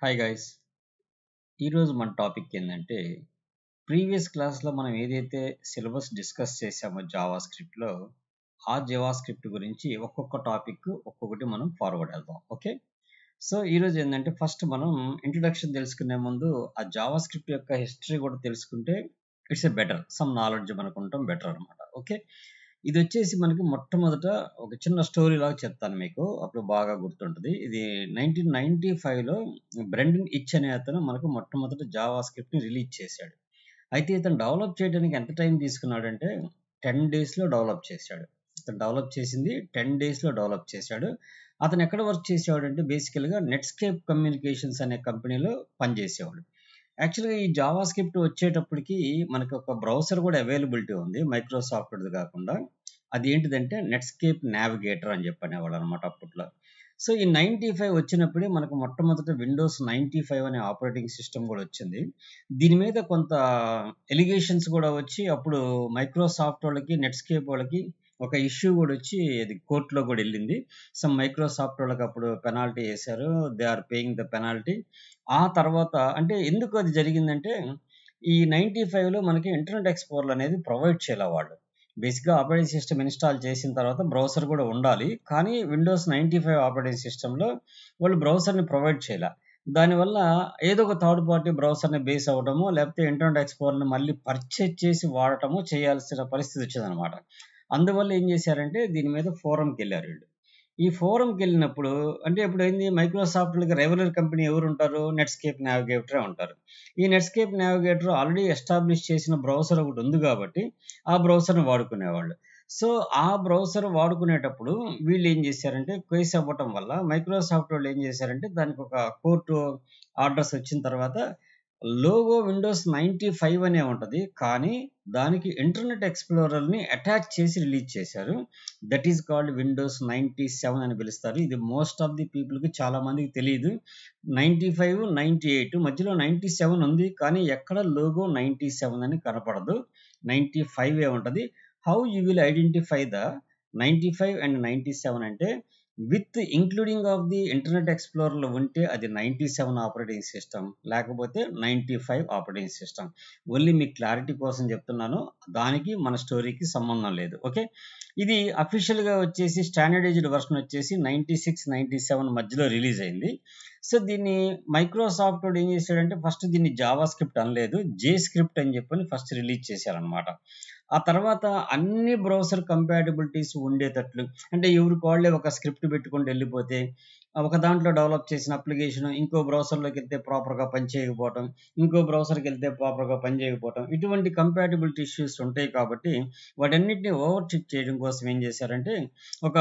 Hi guys ఈరోజు మన topic ఏంటంటే ప్రీవియస్ క్లాస్లో మనం ఏదైతే సిలబస్ డిస్కస్ చేసామో జావా స్క్రిప్ట్లో ఆ జావా స్క్రిప్ట్ గురించి ఒక్కొక్క టాపిక్ ఒక్కొక్కటి మనం ఫార్వర్డ్ వెళ్దాం. ఓకే, సో ఈరోజు ఏంటంటే ఫస్ట్ మనం ఇంట్రడక్షన్ తెలుసుకునే ముందు ఆ జావా స్క్రిప్ట్ యొక్క హిస్టరీ కూడా తెలుసుకుంటే it's a better some knowledge మనకు ఉండటం బెటర్ అనమాట. ఓకే, ఇది వచ్చేసి మనకి మొట్టమొదట ఒక చిన్న స్టోరీ లాగా చెప్తాను మీకు, అప్పుడు బాగా గుర్తుంటుంది. ఇది 1995లో బ్రెండన్ ఇచ్ అనే అతను మనకు మొట్టమొదట జావా స్క్రిప్ట్ని రిలీజ్ చేశాడు. అయితే ఇతను డెవలప్ చేయడానికి ఎంత టైం తీసుకున్నాడంటే 10 డేస్లో డెవలప్ చేశాడు. ఇతను డెవలప్ చేసింది 10 డేస్లో డెవలప్ చేశాడు. అతను ఎక్కడ వర్క్ చేసేవాడంటే బేసికల్గా నెట్స్కేప్ కమ్యూనికేషన్స్ అనే కంపెనీలో పనిచేసేవాడు. యాక్చువల్గా ఈ జావా స్క్రిప్ట్ వచ్చేటప్పటికి మనకి ఒక బ్రౌజర్ కూడా అవైలబిలిటీ ఉంది, మైక్రోసాఫ్ట్ది కాకుండా. అది ఏంటిదంటే నెట్స్కేప్ నావిగేటర్ అని చెప్పి అనేవాళ్ళు అనమాట అప్పట్లో. సో ఈ 95 వచ్చినప్పుడే మనకు మొట్టమొదట విండోస్ 95 అనే ఆపరేటింగ్ సిస్టమ్ కూడా వచ్చింది. దీని మీద కొంత ఎలిగేషన్స్ కూడా వచ్చి అప్పుడు మైక్రోసాఫ్ట్ వాళ్ళకి నెట్స్కేప్ వాళ్ళకి ఒక ఇష్యూ కూడా వచ్చి అది కోర్టులో కూడా వెళ్ళింది. సమ్ మైక్రోసాఫ్ట్ వాళ్ళకి అప్పుడు పెనాల్టీ వేశారు, they are paying the penalty. ఆ తర్వాత అంటే ఎందుకు అది జరిగిందంటే ఈ 95లో మనకి ఇంటర్నెట్ ఎక్స్ప్లోరర్ అనేది ప్రొవైడ్ చేయాలి వాళ్ళు. బేసిక్గా ఆపరేటింగ్ సిస్టమ్ ఇన్స్టాల్ చేసిన తర్వాత బ్రౌజర్ కూడా ఉండాలి, కానీ విండోస్ 95 ఆపరేటింగ్ సిస్టంలో వాళ్ళు బ్రౌజర్ని ప్రొవైడ్ చేయాలి. దానివల్ల ఏదో ఒక థర్డ్ పార్టీ బ్రౌజర్ని బేస్ అవ్వడము, లేకపోతే ఇంటర్నెట్ ఎక్స్ప్లోరర్ని మళ్ళీ పర్చేజ్ చేసి వాడటము చేయాల్సిన పరిస్థితి వచ్చిందనమాట. అందువల్ల ఏం చేశారంటే దీని మీద ఫోరంకి వెళ్ళారు వీళ్ళు. ఈ ఫోరంకి వెళ్ళినప్పుడు అంటే ఇప్పుడు ఏంది, మైక్రోసాఫ్ట్‌లకి రెగ్యులర్ కంపెనీ ఎవరు ఉంటారు? నెట్స్కేప్ నావిగేటరే ఉంటారు. ఈ నెట్స్కేప్ నావిగేటర్ ఆల్రెడీ ఎస్టాబ్లిష్ చేసిన బ్రౌజర్ ఒకటి ఉంది కాబట్టి ఆ బ్రౌజర్‌ని వాడుకునేవాళ్ళు. సో, ఆ బ్రౌజర్ వాడుకునేటప్పుడు వీళ్ళు ఏం చేశారంటే కేస్ అవ్వటం వల్ల మైక్రోసాఫ్ట్ వాళ్ళు ఏం చేశారంటే దానికి ఒక కోర్టు ఆర్డర్స్ వచ్చిన తర్వాత లోగో విండోస్ 95 అనే ఉంటది, కానీ దానికి ఇంటర్నెట్ ఎక్స్‌ప్లోరర్‌ని అటాచ్ చేసి రిలీజ్ చేశారు. దట్ ఈస్ కాల్డ్ విండోస్ 97 అని పిలుస్తారు. ఇది మోస్ట్ ఆఫ్ ది పీపుల్‌కి చాలా మందికి తెలీదు. 95, 98 మధ్యలో 97 ఉంది, కానీ ఎక్కడ లోగో 97 అని కనపడదు. 95 ఉంటది. How you will identify the 95 and 97 అంటే with including of the internet ఎక్స్‌ప్లోరర్‌లో ఉంటే అది 97 ఆపరేటింగ్ సిస్టమ్, లేకపోతే 95 ఆపరేటింగ్ సిస్టమ్. ఓన్లీ మీకు క్లారిటీ కోసం చెప్తున్నాను. దానికి మన స్టోరీకి సంబంధం లేదు. ఓకే, ఇది అఫీషియల్‌గా వచ్చేసి స్టాండర్డైజ్డ్ వెర్షన్ వచ్చేసి 96, 97 మధ్యలో రిలీజ్ అయింది. సో, దీన్ని మైక్రోసాఫ్ట్ వాడు ఏం చేశాడంటే ఫస్ట్ దీన్ని జావా స్క్రిప్ట్ అనలేదు, జే స్క్రిప్ట్ అని చెప్పని ఫస్ట్ రిలీజ్ చేశారనమాట. ఆ తర్వాత అన్ని బ్రౌజర్ కంపాటిబిలిటీస్ ఉండేటట్లు, అంటే ఎవరికి వాళ్ళే ఒక స్క్రిప్ట్ పెట్టుకొని వెళ్ళిపోతే ఒక దాంట్లో డెవలప్ చేసిన అప్లికేషన్ ఇంకో బ్రౌజర్లోకి వెళ్తే ప్రాపర్గా పనిచేయకపోవటం, ఇంకో బ్రౌజర్కి వెళ్తే ప్రాపర్గా పనిచేయకపోవటం, ఇటువంటి కంపాటిబిలిటీ ఇష్యూస్ ఉంటాయి. కాబట్టి వాటన్నిటిని ఓవర్ చెక్ చేయడం కోసం ఏం చేశారంటే ఒక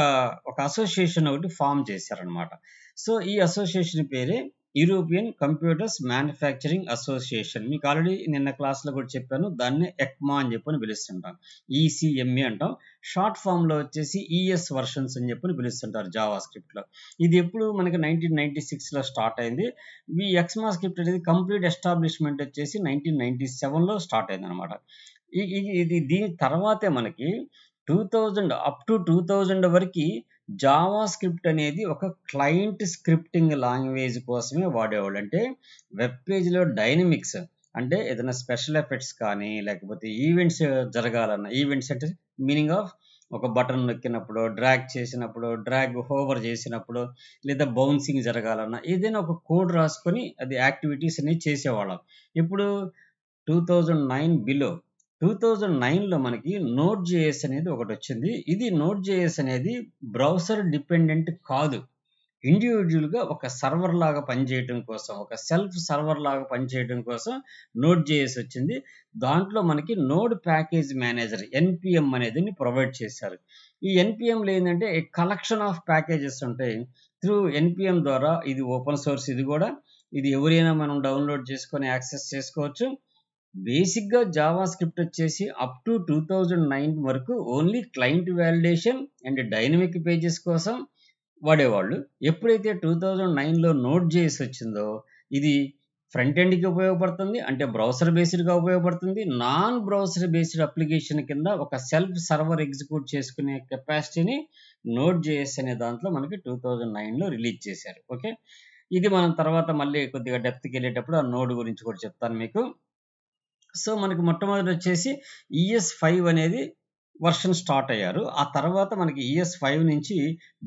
ఒక అసోసియేషన్ ఒకటి ఫామ్ చేశారనమాట. సో ఈ అసోసియేషన్ పేరే యూరోపియన్ కంప్యూటర్స్ మ్యానుఫ్యాక్చరింగ్ అసోసియేషన్. మీకు ఆల్రెడీ నిన్న క్లాస్లో కూడా చెప్పాను, దాన్ని ఎక్మా అని చెప్పని పిలుస్తుంటాం, ఈసీఎంఏ అంటాం. షార్ట్ ఫామ్లో వచ్చేసి ఈఎస్ వర్షన్స్ అని చెప్పని పిలుస్తుంటారు జావా స్క్రిప్ట్లో. ఇది ఎప్పుడు మనకి 1996లో స్టార్ట్ అయింది. ఈ ఎక్స్మా స్క్రిప్ట్ అనేది కంప్లీట్ ఎస్టాబ్లిష్మెంట్ వచ్చేసి 1997లో స్టార్ట్ అయింది అనమాట. ఇది దీని తర్వాతే మనకి 2000 అప్ టు 2000 వరకు జావా స్క్రిప్ట్ అనేది ఒక క్లయింట్ స్క్రిప్టింగ్ లాంగ్వేజ్ కోసమే వాడేవాళ్ళు. అంటే వెబ్ పేజ్లో డైనమిక్స్, అంటే ఏదైనా స్పెషల్ ఎఫెక్ట్స్ కానీ లేకపోతే ఈవెంట్స్ జరగాలన్న, ఈవెంట్స్ అంటే మీనింగ్ ఆఫ్ ఒక బటన్ నొక్కినప్పుడు, డ్రాగ్ చేసినప్పుడు, డ్రాగ్ హోవర్ చేసినప్పుడు, లేదా బౌన్సింగ్ జరగాలన్నా ఏదైనా ఒక కోడ్ రాసుకొని అది యాక్టివిటీస్ అనేవి చేసేవాళ్ళం. ఇప్పుడు 2009 బిలో 2009లో మనకి నోడ్ జేఎస్ అనేది ఒకటి వచ్చింది. ఇది నోడ్ జేఎస్ అనేది బ్రౌజర్ డిపెండెంట్ కాదు, ఇండివిడ్యువల్‌గా ఒక సర్వర్ లాగా పనిచేయటం కోసం, ఒక సెల్ఫ్ సర్వర్ లాగా పనిచేయటం కోసం నోడ్ జేఎస్ వచ్చింది. దాంట్లో మనకి నోడ్ ప్యాకేజ్ మేనేజర్ ఎన్‌పిఎం అనేదాన్ని ప్రొవైడ్ చేశారు. ఈ ఎన్‌పిఎంలో ఏందంటే ఏ కలెక్షన్ ఆఫ్ ప్యాకేజెస్ ఉంటాయి. త్రూ ఎన్‌పిఎం ద్వారా ఇది ఓపెన్ సోర్స్, ఇది కూడా ఇది ఎవరైనా మనం డౌన్‌లోడ్ చేసుకొని యాక్సెస్ చేసుకోవచ్చు. బేసిక్‌గా జావా స్క్రిప్ట్ వచ్చేసి అప్ టు 2009 వరకు only client validation and dynamic pages కోసం వాడేవాళ్ళు. ఎప్పుడైతే 2009లో నోడ్ జేఎస్ వచ్చిందో ఇది ఫ్రంట్ ఎండ్‌కి ఉపయోగపడుతుంది, అంటే బ్రౌజర్ బేస్డ్‌గా ఉపయోగపడుతుంది. నాన్ బ్రౌజర్ బేస్డ్ అప్లికేషన్ కింద ఒక సెల్ఫ్ సర్వర్ ఎగ్జిక్యూట్ చేసుకునే కెపాసిటీని నోడ్ జేఎస్ అనే దాంట్లో మనకి 2009లో రిలీజ్ చేశారు. ఓకే, ఇది మనం తర్వాత మళ్ళీ కొద్దిగా డెప్త్‌కి వెళ్ళేటప్పుడు ఆ నోడ్ గురించి కూడా చెప్తాను మీకు. సో, మనకి మొట్టమొదట వచ్చేసి ES5 అనేది వర్షన్ స్టార్ట్ అయ్యారు. ఆ తర్వాత మనకి ES5 నుంచి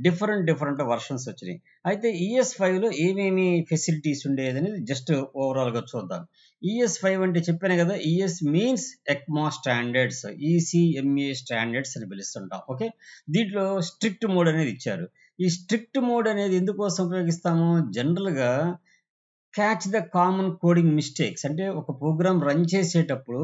డిఫరెంట్ వర్షన్స్ వచ్చినాయి. అయితే ES5లో ఏమేమి ఫెసిలిటీస్ ఉండేదనేది జస్ట్ ఓవరాల్‌గా చూద్దాం. ES5 అంటే చెప్పాను కదా! ES means ECMA standards, ECMA standards అని పిలుస్తుంటాం. ఓకే. దీంట్లో స్ట్రిక్ట్ మోడ్ అనేది ఇచ్చారు. ఈ స్ట్రిక్ట్ మోడ్ అనేది ఎందుకోసం ఉపయోగిస్తాము? జనరల్‌గా catch the common coding mistakes, అంటే ఒక ప్రోగ్రామ్ రన్ చేసేటప్పుడు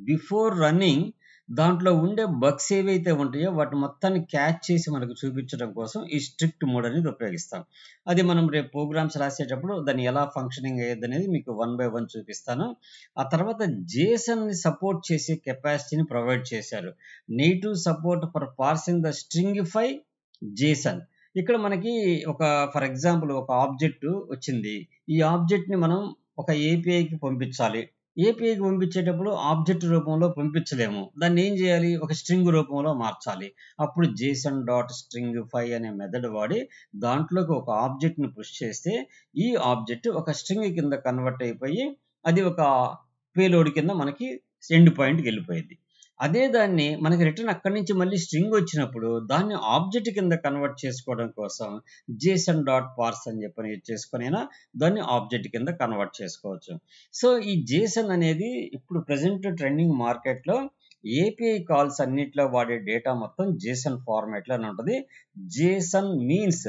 బిఫోర్ రన్నింగ్ దాంట్లో ఉండే బగ్స్ ఏవైతే ఉంటాయో వాటి మొత్తాన్ని క్యాచ్ చేసి మనకు చూపించడం కోసం ఈ స్ట్రిక్ట్ మోడ్ అనేది ఉపయోగిస్తాం. అది మనం రేపు ప్రోగ్రామ్స్ రాసేటప్పుడు దాన్ని ఎలా ఫంక్షనింగ్ అయ్యేది అనేది మీకు వన్ బై వన్ చూపిస్తాను. ఆ తర్వాత జేసన్ని సపోర్ట్ చేసే కెపాసిటీని ప్రొవైడ్ చేశారు. Native support for parsing the stringify JSON. ఇక్కడ మనకి ఒక ఫర్ ఎగ్జాంపుల్ ఒక ఆబ్జెక్ట్ వచ్చింది. ఈ ఆబ్జెక్ట్‌ని మనం ఒక ఏపీఐకి పంపించాలి. ఏపీఐకి పంపించేటప్పుడు ఆబ్జెక్ట్ రూపంలో పంపించలేము. దాన్నేం జేయాలి? ఒక స్ట్రింగ్ రూపంలో మార్చాలి. అప్పుడు జేసన్ డాట్ స్ట్రింగిఫై అనే మెథడ్ వాడి దాంట్లోకి ఒక ఆబ్జెక్ట్‌ని పుష్ చేస్తే ఈ ఆబ్జెక్ట్ ఒక స్ట్రింగ్ కింద కన్వర్ట్ అయిపోయి అది ఒక పేలోడ్ కింద మనకి ఎండ్ పాయింట్‌కెళ్ళిపోయిద్ది. అదే దాన్ని మనకి రిటర్న్ అక్కడి నుంచి మళ్ళీ స్ట్రింగ్ వచ్చినప్పుడు దాన్ని ఆబ్జెక్ట్ కింద కన్వర్ట్ చేసుకోవడం కోసం జేసన్ డాట్ పార్స్ అని చెప్పని యూజ్ చేసుకొనైనా దాన్ని ఆబ్జెక్ట్ కింద కన్వర్ట్ చేసుకోవచ్చు. సో, ఈ జేసన్ అనేది ఇప్పుడు ప్రెజెంట్ ట్రెండింగ్ మార్కెట్‌లో ఏపీఐ కాల్స్ అన్నిట్లో వాడే డేటా మొత్తం జేసన్ ఫార్మాట్‌లోనే ఉంటది. Jason means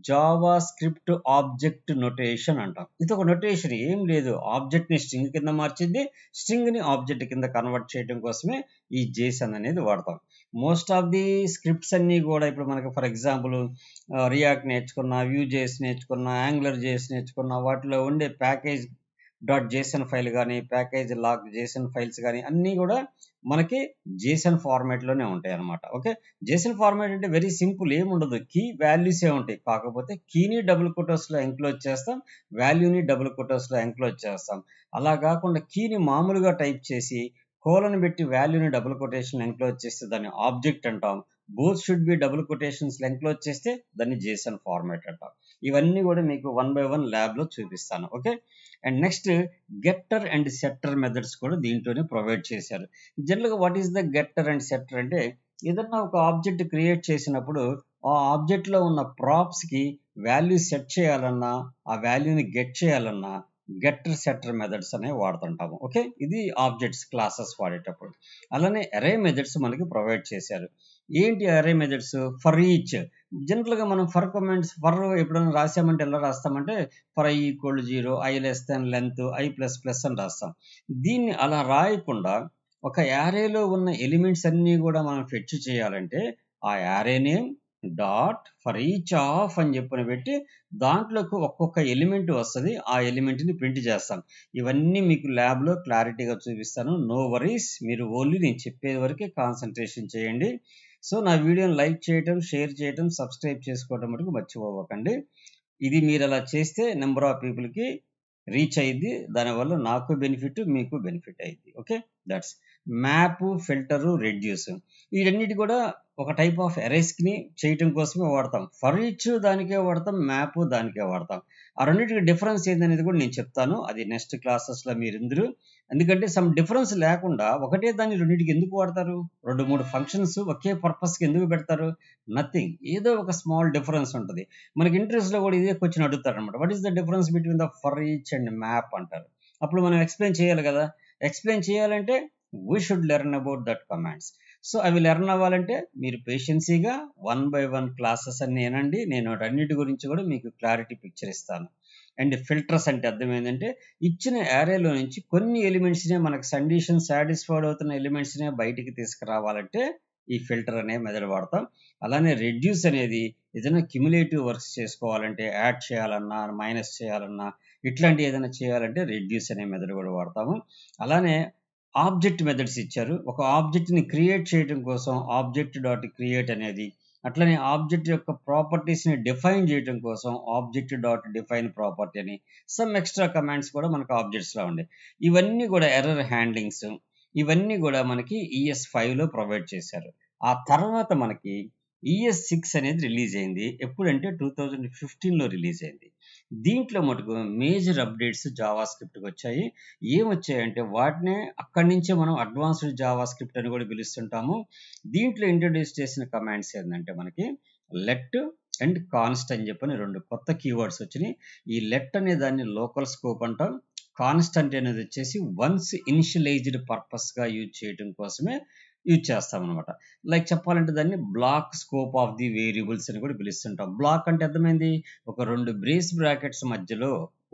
Java script object notation అంటాం. ఇదొక నొటేషన్, ఏం లేదు. ఆబ్జెక్ట్‌ని స్ట్రింగ్ కింద మార్చిద్ది. స్ట్రింగ్‌ని ఆబ్జెక్ట్ కింద కన్వర్ట్ చేయడం కోసమే ఈ జేసన్ అనేది వాడతాం. మోస్ట్ ఆఫ్ ది స్క్రిప్ట్స్ అన్నీ గూడా ఇప్పుడు మనకి ఫర్ ఎగ్జాంపుల్ రియాక్ట్ నేర్చుకున్న, వ్యూజేఎస్ నేర్చుకున్న, యాంగులర్ జేఎస్ నేర్చుకున్న వాటిలో ఉండే ప్యాకేజ్ డాట్ జేసన్ ఫైల్ గాని, ప్యాకేజ్ లాగ్ జేసన్ ఫైల్స్ గాని అన్నీ గూడా మనకి జేసన్ ఫార్మాట్‌లోనే ఉంటాయన్నమాట. ఓకే. జేసన్ ఫార్మాట్ అంటే వెరీ సింపుల్, ఏముండదు. కీ వాల్యూసే ఉంటాయి. కాకపోతే కీని డబుల్ కోటర్స్‌లో ఎంక్లోజ్ చేస్తాం. వాల్యూని డబుల్ కోటర్స్‌లో ఎంక్లోజ్ చేస్తాం. అలా గాకుండా కీని మామూలుగా టైప్ చేసి కోలన్ బెట్టి వాల్యూని డబుల్ కొటేషన్‌లో ఎంక్లోజ్ చేస్తే దాన్ని ఆబ్జెక్ట్ అంటాం. బోత్ షుడ్ బి డబుల్ కొటేషన్స్‌లో ఎంక్లోజ్ చేస్తే దాన్ని జేసన్ ఫార్మాట్ అంటాం. ఇవన్నీ గూడా మీకు వన్ బై వన్ ల్యాబ్‌లో చూపిస్తాను. Okay. And next getter and setter methods కూడా దీంట్లోనే ప్రొవైడ్ చేశారు. జనరల్‌గా what is the getter and setter అంటే ఏదన్నా ఒక ఆబ్జెక్ట్ క్రియేట్ చేసినప్పుడు ఆ ఆబ్జెక్ట్‌లో ఉన్న ప్రాప్స్‌కి వాల్యూ సెట్ చేయాలన్నా, ఆ వాల్యూని గెట్ చేయాలన్నా గెట్టర్ సెట్టర్ మెథడ్స్ అనేవి వాడుతుంటాము. ఓకే. ఇది ఆబ్జెక్ట్స్ క్లాసెస్ వాడేటప్పుడు. అలానే అరే మెథడ్స్ మనకి ప్రొవైడ్ చేశారు. ఏంటి అరే మెథడ్స్? For each. జనరల్‌గా మనం ఫర్ కమాండ్స్ ఫర్ ఎప్పుడైనా రాసామంటే ఎలా రాస్తామంటే for i equal 0, i less than length, i plus plus అని రాస్తాం. దీన్ని అలా రాయకుండా ఒక యారేలో ఉన్న ఎలిమెంట్స్ అన్నీ గూడా మనం ఫెచ్ చేయాలంటే ఆ array name dot for each of అని చెప్పని పెట్టి దాంట్లోకి ఒక్కొక్క ఎలిమెంట్ వస్తది. ఆ ఎలిమెంట్‌ని ప్రింట్ చేస్తాం. ఇవన్నీ మీకు ల్యాబ్‌లో క్లారిటీగా చూపిస్తాను. No worries. మీరు ఓన్లీ నేను చెప్పేది వరకే కాన్సంట్రేషన్ చేయండి. సో, నా వీడియోని లైక్ చేయటం, షేర్ చేయటం, సబ్స్క్రైబ్ చేసుకోవటం మటుకు మర్చిపోవకండి. ఇది మీరలా చేస్తే నంబర్ ఆఫ్ పీపుల్‌కి రీచ్ అయ్యిద్ది. దానివల్ల నాకు బెనిఫిట్, మీకు బెనిఫిట్ అయ్యిద్ది. Okay. That's map, filter, reduce. ఈ రెండిటి కూడా ఒక టైప్ ఆఫ్ అరేస్‌ని చేయటం కోసమే వాడతాం. ఫర్ ఈచ్ దానికే వాడతాం. మ్యాప్ దానికే వాడతాం. ఆ రెండిటికి డిఫరెన్స్ ఏందనేది కూడా నేను చెప్తాను. అది నెక్స్ట్ క్లాసెస్‌లో మీరిందరూ, ఎందుకంటే సమ్ డిఫరెన్స్ లేకుండా ఒకటే దాన్ని రెండిటికి ఎందుకు వాడతారు? 2, 3 ఫంక్షన్స్ ఒకే పర్పస్‌కి ఎందుకు పెడతారు? నథింగ్. ఏదో ఒక స్మాల్ డిఫరెన్స్ ఉంటది. మనకి ఇంట్రెస్ట్‌లో కూడా ఇదే క్వెషన్ అడుగుతారనమాట. What is the difference between the for each and map అంటారు. అప్పుడు మనం ఎక్స్‌ప్లెయిన్ చేయాలి కదా! ఎక్స్‌ప్లెయిన్ చేయాలంటే we should learn about that commands. So, అవి లెర్న్ అవ్వాలంటే మీరు పేషెన్సీగా వన్ బై వన్ క్లాసెస్ అన్నీ ఇనండి. నేను వాటన్నిటి గురించి కూడా మీకు క్లారిటీ పిక్చర్ ఇస్తాను. అండ్ ఫిల్టర్స్ అంటే అర్థం ఏందంటే ఇచ్చిన యారేలో నుంచి కొన్ని ఎలిమెంట్స్‌నే మనకు కండిషన్ సాటిస్ఫైడ్ అవుతున్న ఎలిమెంట్స్‌నే బయటికి తీసుకురావాలంటే ఈ ఫిల్టర్ అనే మెథడ్ వాడతాం. అలానే రెడ్యూస్ అనేది ఏదైనా క్యుములేటివ్ వర్క్స్ చేసుకోవాలంటే యాడ్ చేయాలన్నా, మైనస్ చేయాలన్నా, ఇట్లాంటివి ఏదైనా చేయాలంటే రెడ్యూస్ అనే మెథడ్ కూడా వాడతాము. అలానే ఆబ్జెక్ట్ మెథడ్స్ ఇచ్చారు. ఒక ఆబ్జెక్ట్‌ని క్రియేట్ చేయడం కోసం ఆబ్జెక్ట్ డాట్ క్రియేట్ అనేది, అట్లనే ఆబ్జెక్ట్ యొక్క ప్రాపర్టీస్‌ని డిఫైన్ చేయడం కోసం ఆబ్జెక్ట్ డాట్ డిఫైన్ ప్రాపర్టీ అని సమ్ ఎక్స్‌ట్రా కమాండ్స్ కూడా మనకు ఆబ్జెక్ట్స్‌లో ఉండేయి. ఇవన్నీ కూడా ఎర్రర్ హ్యాండ్లింగ్స్, ఇవన్నీ కూడా మనకి ES5లో ప్రొవైడ్ చేశారు. ఆ తర్వాత మనకి ES6 అనేది రిలీజ్ అయింది. ఎప్పుడంటే 2015లో రిలీజ్ అయింది. దీంట్లో మటుకు మేజర్ అప్డేట్స్ జావా స్క్రిప్ట్‌కి వచ్చాయి. ఏమొచ్చాయంటే వాటినే అక్కడి నుంచే మనం అడ్వాన్స్డ్ జావా స్క్రిప్ట్ అని కూడా పిలుస్తుంటాము. దీంట్లో ఇంట్రొడ్యూస్ చేసిన కమాండ్స్ ఏందంటే మనకి లెట్ అండ్ కాన్స్ట్ అని చెప్పని 2 కొత్త కీవర్డ్స్ వచ్చినాయి. ఈ లెట్ అనే దాన్ని లోకల్ స్కోప్ అంటాం. కాన్స్టెంట్ అనేది వచ్చేసి వన్స్ ఇనిషియలైజ్డ్ పర్పస్‌గా యూజ్ చేయడం కోసమే యూజ్ చేస్తామనమాట. లైక్ చెప్పాలంటే దాన్ని block scope of the variables అని కూడా పిలుస్తుంటాం. బ్లాక్ అంటే అర్థమైంది ఒక 2 బ్రేస్ బ్రాకెట్స్ మధ్యలో